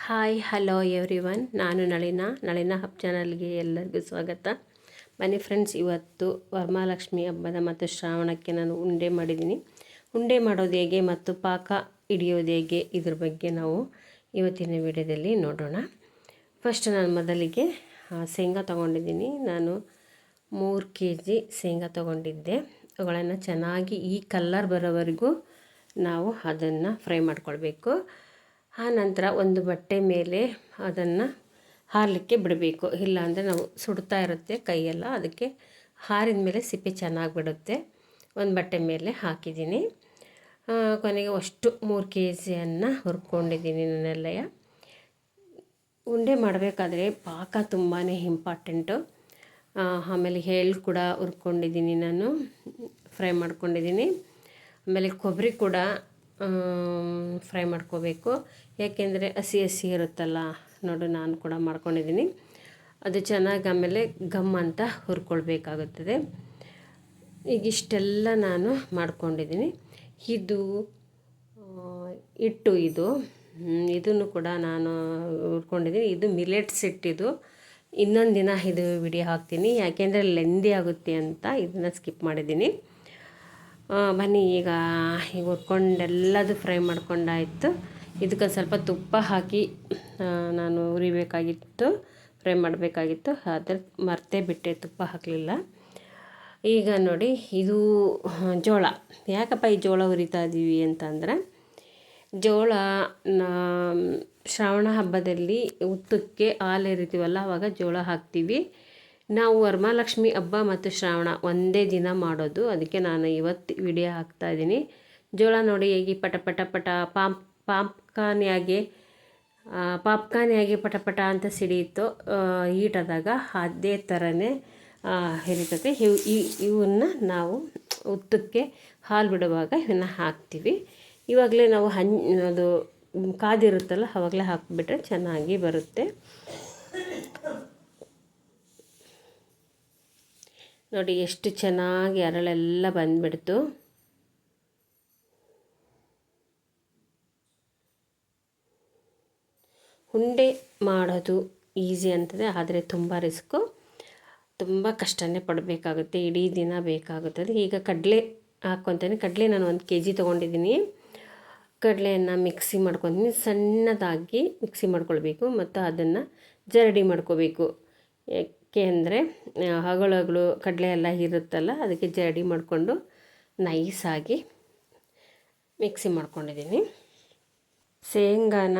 Hi hello everyone, ನಾನು ನಳಿನ hub ಚಾನಲ್ಗೆ ಎಲ್ಲರಿಗೂ ಸ್ವಾಗತ. ಬನ್ನಿ ಫ್ರೆಂಡ್ಸ್, ಇವತ್ತು ವರಮಹಾಲಕ್ಷ್ಮಿ ಹಬ್ಬದ ಮತ್ತು ಶ್ರಾವಣಕ್ಕೆ ನಾನು ಉಂಡೆ ಮಾಡಿದ್ದೀನಿ. ಉಂಡೆ ಮಾಡೋದು ಹೇಗೆ ಮತ್ತು ಪಾಕ ಹಿಡಿಯೋದು ಹೇಗೆ, ಇದ್ರ ಬಗ್ಗೆ ನಾವು ಇವತ್ತಿನ ವಿಡಿಯೋದಲ್ಲಿ ನೋಡೋಣ. ಫಸ್ಟ್ ನಾನು ಮೊದಲಿಗೆ ಶೇಂಗಾ ತೊಗೊಂಡಿದ್ದೀನಿ. ನಾನು 3 kg ಶೇಂಗಾ ತೊಗೊಂಡಿದ್ದೆ. ಅವುಗಳನ್ನು ಚೆನ್ನಾಗಿ ಈ ಕಲ್ಲರ್ ಬರೋವರೆಗೂ ನಾವು ಅದನ್ನು ಫ್ರೈ ಮಾಡ್ಕೊಳ್ಬೇಕು. ಆ ನಂತರ ಒಂದು ಬಟ್ಟೆ ಮೇಲೆ ಅದನ್ನು ಹಾರಲಿಕ್ಕೆ ಬಿಡಬೇಕು. ಇಲ್ಲಾಂದರೆ ನಾವು ಸುಡ್ತಾ ಇರುತ್ತೆ ಕೈಯೆಲ್ಲ, ಅದಕ್ಕೆ ಹಾರಿದ ಮೇಲೆ ಸಿಪ್ಪೆ ಚೆನ್ನಾಗಿ ಬಿಡುತ್ತೆ. ಒಂದು ಬಟ್ಟೆ ಮೇಲೆ ಹಾಕಿದ್ದೀನಿ. ಕೊನೆಗೆ ಅಷ್ಟು 3 kg ಹುರ್ಕೊಂಡಿದ್ದೀನಿ ನಾನೆಲ್ಲ. ಉಂಡೆ ಮಾಡಬೇಕಾದ್ರೆ ಪಾಕ ತುಂಬಾ ಇಂಪಾರ್ಟೆಂಟು. ಆಮೇಲೆ ಎಳ್ಳು ಕೂಡ ಹುರ್ಕೊಂಡಿದ್ದೀನಿ, ನಾನು ಫ್ರೈ ಮಾಡ್ಕೊಂಡಿದ್ದೀನಿ. ಆಮೇಲೆ ಕೊಬ್ಬರಿ ಕೂಡ ಫ್ರೈ ಮಾಡ್ಕೋಬೇಕು. ಯಾಕೆಂದರೆ ಹಸಿ ಇರುತ್ತಲ್ಲ, ನೋಡು ನಾನು ಕೂಡ ಮಾಡ್ಕೊಂಡಿದ್ದೀನಿ. ಅದು ಚೆನ್ನಾಗಿ ಆಮೇಲೆ ಗಮ್ ಅಂತ ಹುರ್ಕೊಳ್ಬೇಕಾಗುತ್ತದೆ. ಈಗ ಇಷ್ಟೆಲ್ಲ ನಾನು ಮಾಡ್ಕೊಂಡಿದ್ದೀನಿ. ಇದು ಹಿಟ್ಟು, ಇದನ್ನು ಕೂಡ ನಾನು ಹುರ್ಕೊಂಡಿದ್ದೀನಿ. ಇದು ಮಿಲೆಟ್ಸ್ ಹಿಟ್ಟಿದು. ಇನ್ನೊಂದು ದಿನ ಇದು ವಿಡಿಯೋ ಹಾಕ್ತೀನಿ, ಯಾಕೆಂದರೆ ಲೆಂದಿ ಆಗುತ್ತೆ ಅಂತ ಇದನ್ನು ಸ್ಕಿಪ್ ಮಾಡಿದ್ದೀನಿ. ಬನ್ನಿ, ಈಗ ಹುರ್ಕೊಂಡೆಲ್ಲದು ಫ್ರೈ ಮಾಡ್ಕೊಂಡಾಯಿತು. ಇದಕ್ಕೆ ಸ್ವಲ್ಪ ತುಪ್ಪ ಹಾಕಿ ನಾನು ಹುರಿಬೇಕಾಗಿತ್ತು, ಫ್ರೈ ಮಾಡಬೇಕಾಗಿತ್ತು. ಆದರೆ ಮರ್ತೇ ಬಿಟ್ಟೆ, ತುಪ್ಪ ಹಾಕಲಿಲ್ಲ. ಈಗ ನೋಡಿ, ಇದು ಜೋಳ. ಯಾಕಪ್ಪ ಈ ಜೋಳ ಹುರಿತಾ ಇದ್ದೀವಿ ಅಂತಂದರೆ, ಜೋಳ ಶ್ರಾವಣ ಹಬ್ಬದಲ್ಲಿ ಹುತ್ತಕ್ಕೆ ಹಾಲು ಎರಿತೀವಲ್ಲ, ಆವಾಗ ಜೋಳ ಹಾಕ್ತೀವಿ. ನಾವು ವರಮಹಾಲಕ್ಷ್ಮಿ ಹಬ್ಬ ಮತ್ತು ಶ್ರಾವಣ ಒಂದೇ ದಿನ ಮಾಡೋದು, ಅದಕ್ಕೆ ನಾನು ಇವತ್ತು ವಿಡಿಯೋ ಹಾಕ್ತಾಯಿದ್ದೀನಿ. ಜೋಳ ನೋಡಿ ಹೇಗೆ ಪಟ ಪಟ ಪಟ ಪಾಪ್ಕಾರ್ನಿಯಾಗಿ ಪಟ ಪಟ ಅಂತ ಸಿಡಿಯಿತು ಹೀಟಾದಾಗ, ಅದೇ ಥರನೇ ಹಿಡಿತದೆ. ಇವನ್ನ ನಾವು ಹುತ್ತಕ್ಕೆ ಹಾಲು ಬಿಡುವಾಗ ಇವನ್ನ ಹಾಕ್ತೀವಿ. ಇವಾಗಲೇ ನಾವು ಅದು ಕಾದಿರುತ್ತಲ್ಲ, ಆವಾಗಲೇ ಹಾಕಿಬಿಟ್ರೆ ಚೆನ್ನಾಗಿ ಬರುತ್ತೆ. ನೋಡಿ ಎಷ್ಟು ಚೆನ್ನಾಗಿ ಅರಳೆಲ್ಲ ಬಂದುಬಿಡ್ತು. ಉಂಡೆ ಮಾಡೋದು ಈಸಿ ಅಂತದೆ, ಆದರೆ ತುಂಬ ರಿಸ್ಕು, ತುಂಬ ಕಷ್ಟನೇ ಪಡಬೇಕಾಗುತ್ತೆ, ಇಡೀ ದಿನ ಬೇಕಾಗುತ್ತದೆ. ಈಗ ಕಡಲೆ ಹಾಕ್ಕೊತೀನಿ. ಕಡಲೆ ನಾನು 1 kg ತೊಗೊಂಡಿದ್ದೀನಿ. ಕಡಲೆಯನ್ನು ಮಿಕ್ಸಿ ಮಾಡ್ಕೊತೀನಿ, ಸಣ್ಣದಾಗಿ ಮಿಕ್ಸಿ ಮಾಡ್ಕೊಳ್ಬೇಕು ಮತ್ತು ಅದನ್ನು ಜರಡಿ ಮಾಡ್ಕೋಬೇಕು. ಯಾಕೆ ಅಂದರೆ ಹಗಳು ಕಡಲೆ ಎಲ್ಲ ಇರುತ್ತಲ್ಲ, ಅದಕ್ಕೆ ಜರಡಿ ಮಾಡಿಕೊಂಡು ನೈಸಾಗಿ ಮಿಕ್ಸಿ ಮಾಡ್ಕೊಂಡಿದ್ದೀನಿ. ಶೇಂಗಾನ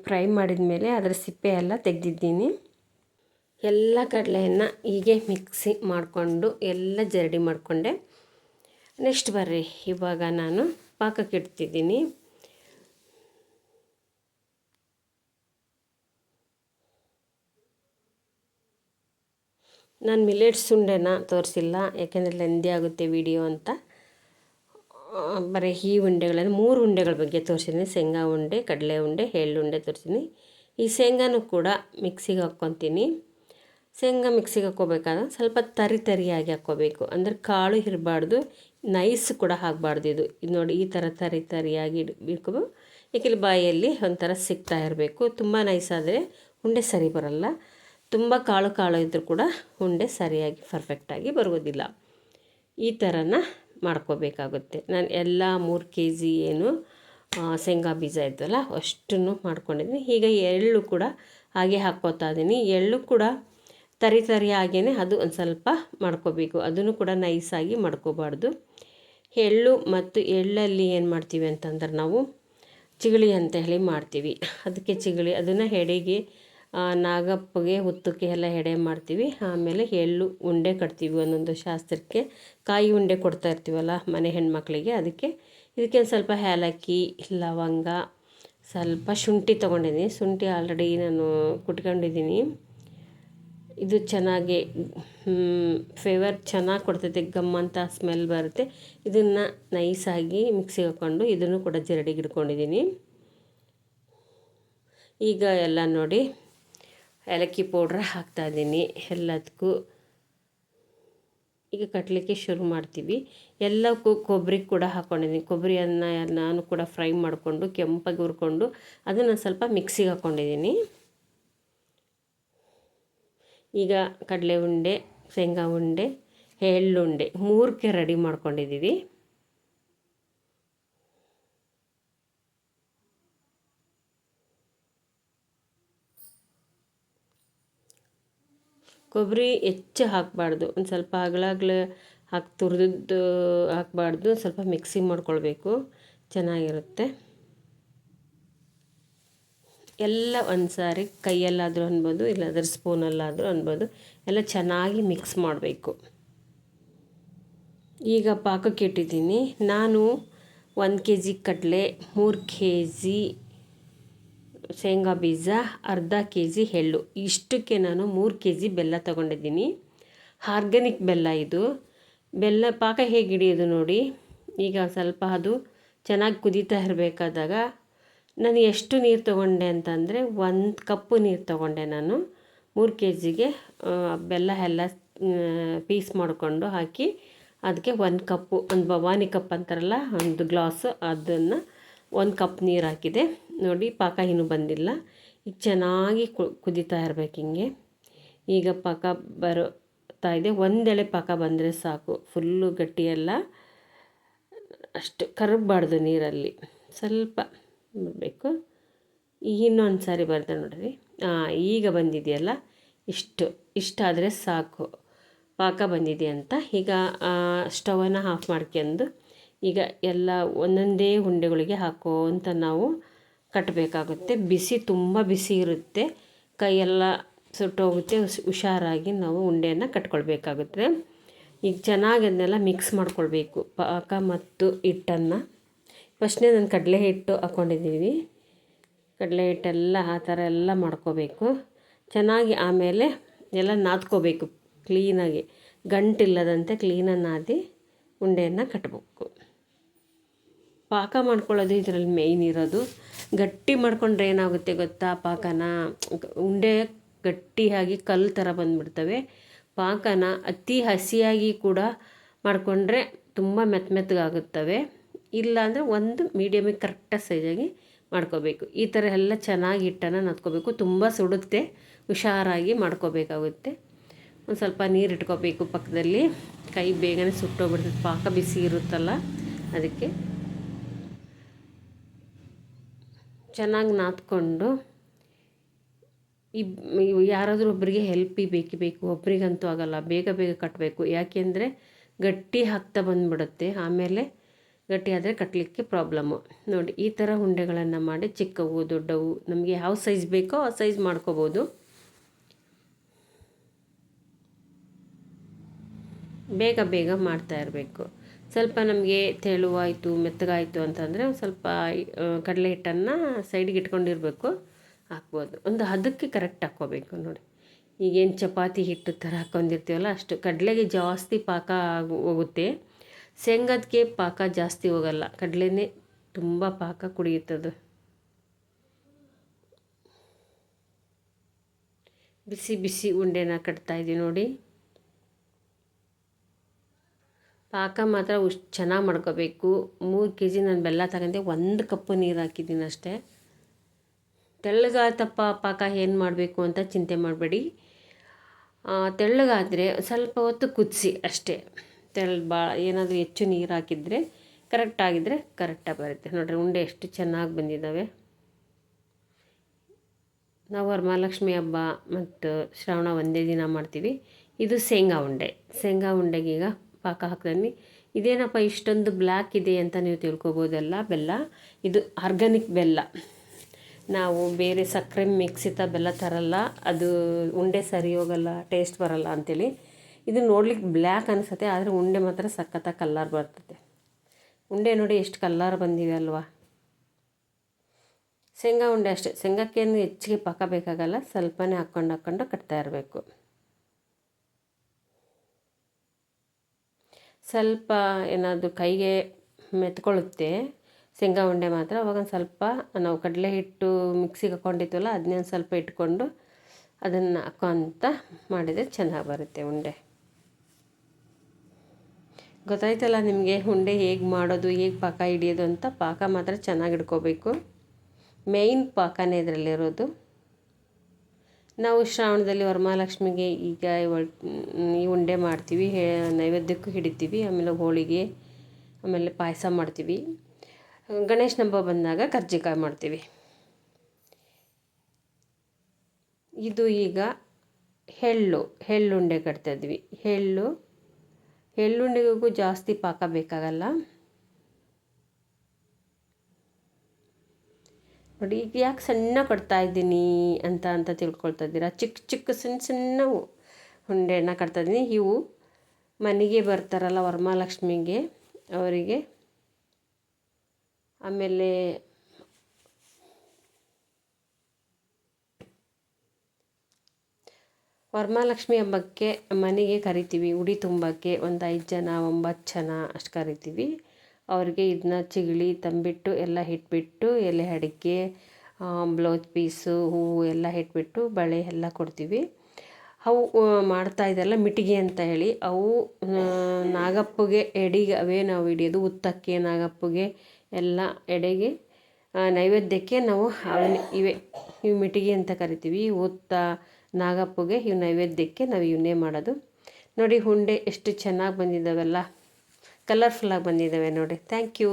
ಫ್ರೈ ಮಾಡಿದ ಮೇಲೆ ಅದರ ಸಿಪ್ಪೆ ಎಲ್ಲ ತೆಗೆದಿದ್ದೀನಿ. ಎಲ್ಲ ಕಡಲೆಯನ್ನು ಹೀಗೆ ಮಿಕ್ಸಿ ಮಾಡಿಕೊಂಡು ಎಲ್ಲ ಜರಡಿ ಮಾಡಿಕೊಂಡೆ. ನೆಕ್ಸ್ಟ್ ಬರ್ರಿ, ಇವಾಗ ನಾನು ಪಾಕಕ್ಕೆ ಇಡ್ತಿದ್ದೀನಿ. ನಾನು ಮಿಲೆಟ್ಸ್ ಉಂಡೆನ ತೋರಿಸಿಲ್ಲ, ಯಾಕೆಂದರೆ ಲೆಂದಿ ಆಗುತ್ತೆ ವಿಡಿಯೋ ಅಂತ. ಬರೀ ಈ ಉಂಡೆಗಳನ್ನು 3 ಉಂಡೆಗಳ ಬಗ್ಗೆ ತೋರಿಸಿದ್ದೀನಿ. ಶೇಂಗಾ ಉಂಡೆ, ಕಡಲೆ ಉಂಡೆ, ಎಳ್ಳು ಉಂಡೆ ತೋರಿಸಿದ್ದೀನಿ. ಈ ಶೇಂಗಾನು ಕೂಡ ಮಿಕ್ಸಿಗೆ ಹಾಕ್ಕೊತೀನಿ. ಶೇಂಗಾ ಮಿಕ್ಸಿಗೆ ಹಾಕ್ಕೋಬೇಕಾದ್ರೆ ಸ್ವಲ್ಪ ತರಿಯಾಗಿ ಹಾಕ್ಕೋಬೇಕು, ಅಂದರೆ ಕಾಳು ಇರಬಾರ್ದು, ನೈಸ್ ಕೂಡ ಆಗಬಾರ್ದು. ಇದು ನೋಡಿ, ಈ ಥರ ತರಿಯಾಗಿ ಇಡಬೇಕು. ಏಕೆಂದರೆ ಬಾಯಲ್ಲಿ ಒಂಥರ ಸಿಗ್ತಾ ಇರಬೇಕು. ತುಂಬ ನೈಸ್ ಆದರೆ ಉಂಡೆ ಸರಿ ಬರೋಲ್ಲ. ತುಂಬ ಕಾಳು ಇದ್ದರೂ ಕೂಡ ಉಂಡೆ ಸರಿಯಾಗಿ ಪರ್ಫೆಕ್ಟಾಗಿ ಬರುವುದಿಲ್ಲ. ಈ ಥರನ ಮಾಡ್ಕೋಬೇಕಾಗುತ್ತೆ. ನಾನು ಎಲ್ಲ 3 kg ಏನು ಶೇಂಗಾ ಬೀಜ ಇದ್ದಲ್ಲ ಅಷ್ಟನ್ನು ಮಾಡ್ಕೊಂಡಿದ್ದೀನಿ. ಈಗ ಎಳ್ಳು ಕೂಡ ಹಾಗೆ ಹಾಕ್ಕೋತಾ ಇದ್ದೀನಿ. ಎಳ್ಳು ಕೂಡ ತರಿಯಾಗೇ ಅದು ಒಂದು ಸ್ವಲ್ಪ ಮಾಡ್ಕೋಬೇಕು, ಅದನ್ನು ಕೂಡ ನೈಸಾಗಿ ಮಾಡ್ಕೋಬಾರ್ದು. ಎಳ್ಳು ಮತ್ತು ಎಳ್ಳಲ್ಲಿ ಏನು ಮಾಡ್ತೀವಿ ಅಂತಂದ್ರೆ, ನಾವು ಚಿಗಳಿ ಅಂತ ಹೇಳಿ ಮಾಡ್ತೀವಿ. ಅದಕ್ಕೆ ಚಿಗಳಿ, ಅದನ್ನು ಎಡೆಗೆ ನಾಗಪ್ಪಗೆ ಹುತ್ತಕ್ಕೆ ಎಲ್ಲ ಎಡೆ ಮಾಡ್ತೀವಿ. ಆಮೇಲೆ ಎಳ್ಳು ಉಂಡೆ ಕಟ್ತೀವಿ. ಒಂದೊಂದು ಶಾಸ್ತ್ರಕ್ಕೆ ಕಾಯಿ ಉಂಡೆ ಕೊಡ್ತಾ ಇರ್ತೀವಲ್ಲ ಮನೆ ಹೆಣ್ಮಕ್ಳಿಗೆ, ಇದಕ್ಕೆ ಸ್ವಲ್ಪ ಏಲಕ್ಕಿ, ಲವಂಗ, ಸ್ವಲ್ಪ ಶುಂಠಿ ತೊಗೊಂಡಿದ್ದೀನಿ. ಶುಂಠಿ ಆಲ್ರೆಡಿ ನಾನು ಕುಟ್ಕೊಂಡಿದ್ದೀನಿ. ಇದು ಚೆನ್ನಾಗಿ ಫ್ಲೇವರ್ ಚೆನ್ನಾಗಿ ಕೊಡ್ತೈತೆ, ಗಮ್ ಅಂತ ಸ್ಮೆಲ್ ಬರುತ್ತೆ. ಇದನ್ನು ನೈಸಾಗಿ ಮಿಕ್ಸಿಗೆ ಹಾಕ್ಕೊಂಡು ಇದನ್ನು ಕೂಡ ಜರಡಿಗೆ ಇಟ್ಕೊಂಡಿದ್ದೀನಿ. ಈಗ ಎಲ್ಲ ನೋಡಿ, ಏಲಕ್ಕಿ ಪೌಡ್ರ್ ಹಾಕ್ತಾಯಿದ್ದೀನಿ ಎಲ್ಲದಕ್ಕೂ. ಈಗ ಕಟ್ಟಲಿಕ್ಕೆ ಶುರು ಮಾಡ್ತೀವಿ. ಎಲ್ಲಕ್ಕೂ ಕೊಬ್ಬರಿ ಕೂಡ ಹಾಕ್ಕೊಂಡಿದ್ದೀನಿ. ಕೊಬ್ಬರಿಯನ್ನು ನಾನು ಕೂಡ ಫ್ರೈ ಮಾಡಿಕೊಂಡು ಕೆಂಪಾಗಿ ಹುರ್ಕೊಂಡು ಅದನ್ನು ಸ್ವಲ್ಪ ಮಿಕ್ಸಿಗೆ ಹಾಕ್ಕೊಂಡಿದ್ದೀನಿ. ಈಗ ಕಡಲೆ ಉಂಡೆ, ಶೇಂಗಾ ಉಂಡೆ, ಎಳ್ಳುಂಡೆ 3ಕ್ಕೆ ರೆಡಿ ಮಾಡ್ಕೊಂಡಿದ್ದೀವಿ. ಕೊಬ್ಬರಿ ಹೆಚ್ಚು ಹಾಕಬಾರ್ದು, ಒಂದು ಸ್ವಲ್ಪ ಅಗಲ ಹಾಕಿ ತುರಿದು ಹಾಕಬಾರ್ದು, ಸ್ವಲ್ಪ ಮಿಕ್ಸಿ ಮಾಡ್ಕೊಳ್ಬೇಕು, ಚೆನ್ನಾಗಿರುತ್ತೆ. ಎಲ್ಲ ಒಂದು ಸಾರಿ ಕೈಯಲ್ಲಾದರೂ ಅನ್ಬೋದು, ಇಲ್ಲಾಂದರೆ ಸ್ಪೂನಲ್ಲಾದರೂ ಅನ್ಬೋದು, ಎಲ್ಲ ಚೆನ್ನಾಗಿ ಮಿಕ್ಸ್ ಮಾಡಬೇಕು. ಈಗ ಪಾಕಕ್ಕೆ ಇಟ್ಟಿದ್ದೀನಿ. ನಾನು 1 kg ಕಡಲೆ, 3 kg ಶೇಂಗಾ ಬೀಜ, ಅರ್ಧ kg ಎಳ್ಳು, ಇಷ್ಟಕ್ಕೆ ನಾನು 3 kg ಬೆಲ್ಲ ತೊಗೊಂಡಿದ್ದೀನಿ. ಆರ್ಗ್ಯಾನಿಕ್ ಬೆಲ್ಲ ಇದು. ಬೆಲ್ಲ ಪಾಕ ಹೇಗೆ ಹಿಡಿಯೋದು ನೋಡಿ. ಈಗ ಸ್ವಲ್ಪ ಅದು ಚೆನ್ನಾಗಿ ಕುದೀತಾ ಇರಬೇಕಾದಾಗ ನಾನು ಎಷ್ಟು ನೀರು ತೊಗೊಂಡೆ ಅಂತಂದರೆ 1 ಕಪ್ಪು ನೀರು ತೊಗೊಂಡೆ ನಾನು. 3 kgಗೆ ಬೆಲ್ಲ ಎಲ್ಲ ಪೀಸ್ ಮಾಡಿಕೊಂಡು ಹಾಕಿ ಅದಕ್ಕೆ 1 ಕಪ್ಪು, ಒಂದು ಭವಾನಿ ಕಪ್ ಅಂತಾರಲ್ಲ, ಒಂದು ಗ್ಲಾಸು, ಅದನ್ನು 1 ಕಪ್ ನೀರು ಹಾಕಿದೆ. ನೋಡಿ ಪಾಕ ಇನ್ನೂ ಬಂದಿಲ್ಲ. ಈಗ ಚೆನ್ನಾಗಿ ಕುದೀತಾ ಇರಬೇಕು ಹಿಂಗೆ. ಈಗ ಪಾಕ ಬರ್ತಾ ಇದೆ. ಒಂದೆಳೆ ಪಾಕ ಬಂದರೆ ಸಾಕು, ಫುಲ್ಲು ಗಟ್ಟಿಯೆಲ್ಲ ಅಷ್ಟು ಕರಗಬಾರ್ದು ನೀರಲ್ಲಿ, ಸ್ವಲ್ಪ ಬರಬೇಕು. ಇನ್ನೊಂದು ಸಾರಿ ಬರ್ದೆ ನೋಡ್ರಿ. ಈಗ ಬಂದಿದೆಯಲ್ಲ, ಇಷ್ಟಾದರೆ ಸಾಕು, ಪಾಕ ಬಂದಿದೆ ಅಂತ. ಈಗ ಸ್ಟವನ್ನು ಆಫ್ ಮಾಡ್ಕೊಂಡು ಈಗ ಎಲ್ಲ ಒಂದೊಂದೇ ಉಂಡೆಗಳಿಗೆ ಹಾಕೋಂತ ನಾವು ಕಟ್ಟಬೇಕಾಗುತ್ತೆ. ಬಿಸಿ ತುಂಬ ಬಿಸಿ ಇರುತ್ತೆ, ಕೈಯೆಲ್ಲ ಸುಟ್ಟೋಗುತ್ತೆ. ಹುಷಾರಾಗಿ ನಾವು ಉಂಡೆಯನ್ನು ಕಟ್ಕೊಳ್ಬೇಕಾಗುತ್ತೆ. ಈಗ ಚೆನ್ನಾಗಿ ಅದನ್ನೆಲ್ಲ ಮಿಕ್ಸ್ ಮಾಡ್ಕೊಳ್ಬೇಕು, ಪಾಕ ಮತ್ತು ಹಿಟ್ಟನ್ನು. ಫಸ್ಟ್ನೇ ನಾನು ಕಡಲೆ ಹಿಟ್ಟು ಹಾಕ್ಕೊಂಡಿದ್ದೀವಿ. ಕಡಲೆ ಹಿಟ್ಟೆಲ್ಲ ಆ ಥರ ಎಲ್ಲ ಮಾಡ್ಕೋಬೇಕು ಚೆನ್ನಾಗಿ. ಆಮೇಲೆ ಎಲ್ಲ ನಾದ್ಕೋಬೇಕು ಕ್ಲೀನಾಗಿ, ಗಂಟಿಲ್ಲದಂತೆ ಕ್ಲೀನಾಗಿ ನಾದಿ ಉಂಡೆಯನ್ನು ಕಟ್ಟಬೇಕು. ಪಾಕ ಮಾಡ್ಕೊಳ್ಳೋದು ಇದರಲ್ಲಿ ಮೇಯ್ನ್ ಇರೋದು. ಗಟ್ಟಿ ಮಾಡಿಕೊಂಡ್ರೆ ಏನಾಗುತ್ತೆ ಗೊತ್ತಾ, ಪಾಕನ ಉಂಡೆ ಗಟ್ಟಿಯಾಗಿ ಕಲ್ಲು ಥರ ಬಂದುಬಿಡ್ತವೆ. ಪಾಕನ ಅತಿ ಹಸಿಯಾಗಿ ಕೂಡ ಮಾಡಿಕೊಂಡ್ರೆ ತುಂಬ ಮೆತ್ತಗಾಗುತ್ತವೆ. ಇಲ್ಲಾಂದರೆ ಒಂದು ಮೀಡಿಯಮಿಗೆ ಕರೆಕ್ಟಾಗಿ ಸೈಜಾಗಿ ಮಾಡ್ಕೋಬೇಕು. ಈ ಥರ ಎಲ್ಲ ಚೆನ್ನಾಗಿ ಹಿಟ್ಟನ್ನು ನಾದ್ಕೋಬೇಕು. ತುಂಬ ಸುಡುತ್ತೆ, ಹುಷಾರಾಗಿ ಮಾಡ್ಕೋಬೇಕಾಗುತ್ತೆ. ಒಂದು ಸ್ವಲ್ಪ ನೀರು ಇಟ್ಕೋಬೇಕು ಪಕ್ಕದಲ್ಲಿ, ಕೈ ಬೇಗನೆ ಸುಟ್ಟೋಗ್ಬಿಡ್ತದೆ, ಪಾಕ ಬಿಸಿ ಇರುತ್ತಲ್ಲ ಅದಕ್ಕೆ. ಚೆನ್ನಾಗಿ ನಾದ್ಕೊಂಡು ಯಾರಾದರೂ ಒಬ್ಬರಿಗೆ ಬೇಕೇ ಒಬ್ರಿಗಂತೂ ಆಗಲ್ಲ, ಬೇಗ ಕಟ್ಟಬೇಕು. ಯಾಕೆಂದರೆ ಗಟ್ಟಿ ಹಾಕ್ತಾ ಬಂದುಬಿಡುತ್ತೆ, ಆಮೇಲೆ ಗಟ್ಟಿ ಆದರೆ ಕಟ್ಟಲಿಕ್ಕೆ ಪ್ರಾಬ್ಲಮ್ಮು. ನೋಡಿ ಈ ಥರ ಉಂಡೆಗಳನ್ನು ಮಾಡಿ, ಚಿಕ್ಕವು ದೊಡ್ಡವು ನಮಗೆ ಯಾವ ಸೈಜ್ ಬೇಕೋ ಆ ಸೈಜ್ ಮಾಡ್ಕೋಬೋದು. ಬೇಗ ಮಾಡ್ತಾ ಇರಬೇಕು. ಸ್ವಲ್ಪ ನಮಗೆ ತೆಳುವಾಯಿತು, ಮೆತ್ತಗಾಯಿತು ಅಂತಂದರೆ ಒಂದು ಸ್ವಲ್ಪ ಕಡಲೆ ಹಿಟ್ಟನ್ನು ಸೈಡಿಗೆ ಇಟ್ಕೊಂಡಿರಬೇಕು, ಹಾಕ್ಬೋದು. ಒಂದು ಹದಕ್ಕೆ ಕರೆಕ್ಟ್ ಹಾಕ್ಕೋಬೇಕು ನೋಡಿ. ಈಗೇನು ಚಪಾತಿ ಹಿಟ್ಟು ಥರ ಹಾಕ್ಕೊಂಡಿರ್ತೀವಲ್ಲ ಅಷ್ಟು. ಕಡಲೆಗೆ ಜಾಸ್ತಿ ಪಾಕ ಹೋಗುತ್ತೆ, ಶೇಂಗಾದಕ್ಕೆ ಪಾಕ ಜಾಸ್ತಿ ಹೋಗಲ್ಲ, ಕಡಲೆನೇ ತುಂಬ ಪಾಕ ಕುಡಿಯುತ್ತದೆ. ಬಿಸಿ ಉಂಡೆನ ಕಟ್ತಾಯಿದ್ದೀವಿ ನೋಡಿ. ಪಾಕ ಮಾತ್ರ ಚೆನ್ನಾಗಿ ಮಾಡ್ಕೋಬೇಕು. 3 kg ನಾನು ಬೆಲ್ಲ ತಗೊಂಡೆ, 1 ಕಪ್ಪು ನೀರು ಹಾಕಿದ್ದೀನಿ ಅಷ್ಟೇ. ತೆಳ್ಳಗಾತಪ್ಪ ಪಾಕ ಏನು ಮಾಡಬೇಕು ಅಂತ ಚಿಂತೆ ಮಾಡಬೇಡಿ. ತೆಳ್ಳಗಾದರೆ ಸ್ವಲ್ಪ ಹೊತ್ತು ಕುದಿಸಿ ಅಷ್ಟೇ. ಏನಾದರೂ ಹೆಚ್ಚು ನೀರು ಹಾಕಿದರೆ ಕರೆಕ್ಟಾಗಿದ್ದರೆ ಕರೆಕ್ಟಾಗಿ ಬರುತ್ತೆ. ನೋಡಿರಿ ಉಂಡೆ ಎಷ್ಟು ಚೆನ್ನಾಗಿ ಬಂದಿದ್ದಾವೆ. ನಾವು ವರಮಹಾಲಕ್ಷ್ಮಿ ಹಬ್ಬ ಮತ್ತು ಶ್ರಾವಣ ಒಂದೇ ದಿನ ಮಾಡ್ತೀವಿ. ಇದು ಶೇಂಗಾ ಉಂಡೆಗೀಗ ಪಾಕ ಹಾಕ್ತೀನಿ. ಇದೇನಪ್ಪ ಇಷ್ಟೊಂದು ಬ್ಲ್ಯಾಕ್ ಇದೆ ಅಂತ ನೀವು ತಿಳ್ಕೊಬೋದಲ್ಲ. ಬೆಲ್ಲ ಇದು ಆರ್ಗ್ಯಾನಿಕ್ ಬೆಲ್ಲ. ನಾವು ಬೇರೆ ಸಕ್ಕರೆ ಮಿಕ್ಸಿತ ಬೆಲ್ಲ ತರಲ್ಲ, ಅದು ಉಂಡೆ ಸರಿ ಹೋಗಲ್ಲ, ಟೇಸ್ಟ್ ಬರಲ್ಲ ಅಂಥೇಳಿ. ಇದು ನೋಡ್ಲಿಕ್ಕೆ ಬ್ಲ್ಯಾಕ್ ಅನಿಸುತ್ತೆ, ಆದರೆ ಉಂಡೆ ಮಾತ್ರ ಸಖತ್ತಾಗಿ ಕಲ್ಲರ್ ಬರ್ತದೆ. ಉಂಡೆ ನೋಡಿ ಎಷ್ಟು ಕಲ್ಲರ್ ಬಂದಿವೆ ಅಲ್ವಾ. ಶೇಂಗಾ ಉಂಡೆ ಅಷ್ಟೇ, ಶೇಂಗಾಕ್ಕೇನು ಹೆಚ್ಚಿಗೆ ಪಾಕ ಬೇಕಾಗಲ್ಲ, ಸ್ವಲ್ಪನೇ ಹಾಕ್ಕೊಂಡು ಕಟ್ತಾ ಇರಬೇಕು. ಸ್ವಲ್ಪ ಏನಾದರೂ ಕೈಗೆ ಮೆತ್ಕೊಳ್ಳುತ್ತೆ ಶೇಂಗಾ ಉಂಡೆ ಮಾತ್ರ. ಅವಾಗ ಒಂದು ಸ್ವಲ್ಪ ನಾವು ಕಡಲೆ ಹಿಟ್ಟು ಮಿಕ್ಸಿಗೆ ಹಾಕ್ಕೊಂಡಿದ್ವಲ್ಲ ಅದನ್ನೇ ಒಂದು ಸ್ವಲ್ಪ ಇಟ್ಕೊಂಡು ಅದನ್ನು ಹಾಕ್ಕೊತ ಮಾಡಿದರೆ ಚೆನ್ನಾಗಿ ಬರುತ್ತೆ ಉಂಡೆ. ಗೊತ್ತಾಯ್ತಲ್ಲ ನಿಮಗೆ ಉಂಡೆ ಹೇಗೆ ಮಾಡೋದು, ಹೇಗೆ ಪಾಕ ಹಿಡಿಯೋದು ಅಂತ. ಪಾಕ ಮಾತ್ರ ಚೆನ್ನಾಗಿ ಹಿಡ್ಕೋಬೇಕು, ಮೇಯ್ನ್ ಪಾಕನೇ ಇದರಲ್ಲಿರೋದು. ನಾವು ಶ್ರಾವಣದಲ್ಲಿ ವರಮಹಾಲಕ್ಷ್ಮಿಗೆ ಈಗ ಈ ಉಂಡೆ ಮಾಡ್ತೀವಿ, ನೈವೇದ್ಯಕ್ಕೂ ಹಿಡಿತೀವಿ, ಆಮೇಲೆ ಹೋಳಿಗೆ, ಆಮೇಲೆ ಪಾಯಸ ಮಾಡ್ತೀವಿ. ಗಣೇಶನ ಹಬ್ಬ ಬಂದಾಗ ಕರ್ಜಿಕಾಯಿ ಮಾಡ್ತೀವಿ. ಇದು ಈಗ ಎಳ್ಳುಂಡೆ ಕಟ್ತಾಯಿದ್ವಿ. ಎಳ್ಳುಂಡೆಗೂ ಜಾಸ್ತಿ ಪಾಕ ಬೇಕಾಗಲ್ಲ ನೋಡಿ. ಈಗ ಯಾಕೆ ಸಣ್ಣ ಕಟ್ತಾ ಇದ್ದೀನಿ ಅಂತ ತಿಳ್ಕೊಳ್ತಾ ಇದ್ದೀರಾ. ಚಿಕ್ಕ ಸಣ್ಣ ಉಂಡೆನ ಕಟ್ತಾಯಿದ್ದೀನಿ. ಇವು ಮನೆಗೆ ಬರ್ತಾರಲ್ಲ ವರಮಹಾಲಕ್ಷ್ಮಿಗೆ, ಅವರಿಗೆ, ಆಮೇಲೆ ವರಮಹಾಲಕ್ಷ್ಮಿ ಹಬ್ಬಕ್ಕೆ ಮನೆಗೆ ಕರಿತೀವಿ. ಉಡಿ ತುಂಬಕ್ಕೆ ಒಂದು 5 ಜನ 9 ಜನ ಅಷ್ಟು ಕರಿತೀವಿ. ಅವ್ರಿಗೆ ಇದನ್ನ ಚಿಗಳಿ ತಂಬಿಟ್ಟು ಎಲ್ಲ ಇಟ್ಬಿಟ್ಟು, ಎಲೆ ಅಡಿಕೆ, ಬ್ಲೌಸ್ ಪೀಸು, ಹೂವು ಎಲ್ಲ ಇಟ್ಬಿಟ್ಟು ಬಳೆ ಎಲ್ಲ ಕೊಡ್ತೀವಿ. ಅವು ಮಾಡ್ತಾ ಇದೆಲ್ಲ ಮಿಟಿಗೆ ಅಂತ ಹೇಳಿ, ಅವು ನಾಗಪ್ಪಗೆ ಎಡೆಗೆ ಅವೇ ನಾವು ಹಿಡಿಯೋದು. ಉತ್ತಕ್ಕೆ, ನಾಗಪ್ಪಗೆ ಎಲ್ಲ ಎಡೆಗೆ ನೈವೇದ್ಯಕ್ಕೆ ನಾವು ಇವು ಮಿಟಿಗೆ ಅಂತ ಕರಿತೀವಿ. ಉತ್ತ, ನಾಗಪ್ಪಗೆ ಇವು ನೈವೇದ್ಯಕ್ಕೆ ನಾವು ಇವನ್ನೇ ಮಾಡೋದು. ನೋಡಿ ಉಂಡೆ ಎಷ್ಟು ಚೆನ್ನಾಗಿ ಬಂದಿದ್ದಾವೆಲ್ಲ, ಕಲರ್ಫುಲ್ಲಾಗಿ ಬಂದಿದ್ದಾವೆ ನೋಡಿ. Thank you.